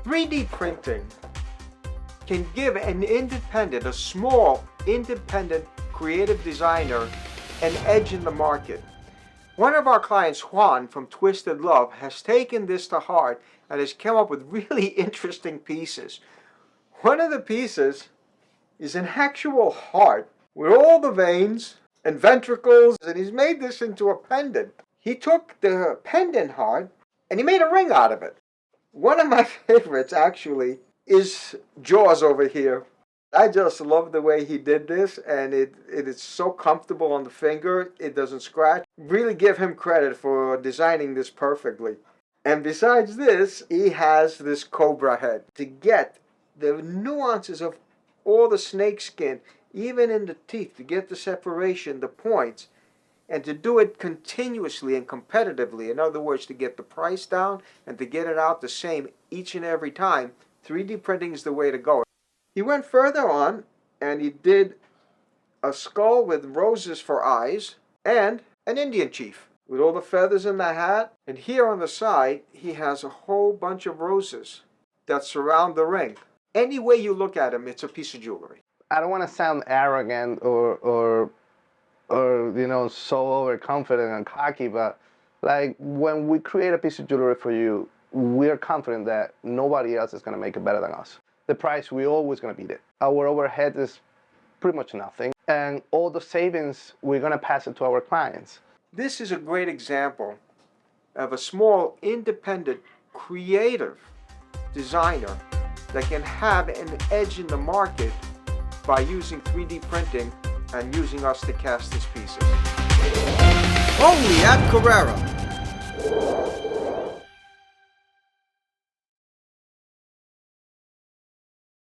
3D printing can give a small independent creative designer an edge in the market. One of our clients, Juan from Twisted Love, has taken this to heart and has come up with really interesting pieces. One of the pieces is an actual heart with all the veins and ventricles, and he's made this into a pendant. He took the pendant heart and he made a ring out of it. One of my favorites actually is Jaws over here. I just love the way he did this, and it is so comfortable on the finger. It doesn't scratch. Really give him credit for designing this perfectly. And besides this, he has this cobra head to get the nuances of all the snake skin, even in the teeth, to get the separation, the points, and to do it continuously and competitively. In other words, to get the price down and to get it out the same each and every time. 3D printing is the way to go. He went further on and he did a skull with roses for eyes and an Indian chief with all the feathers in the hat. And here on the side, he has a whole bunch of roses that surround the ring. Any way you look at him, it's a piece of jewelry. I don't want to sound arrogant or so overconfident and cocky, but like when we create a piece of jewelry for you, we're confident that nobody else is going to make it better than us. The price, we're always going to beat it. Our overhead is pretty much nothing, and all the savings, we're going to pass it to our clients. This is a great example of a small, independent, creative designer that can have an edge in the market by using 3D printing and using us to cast his pieces. Only at Carrera.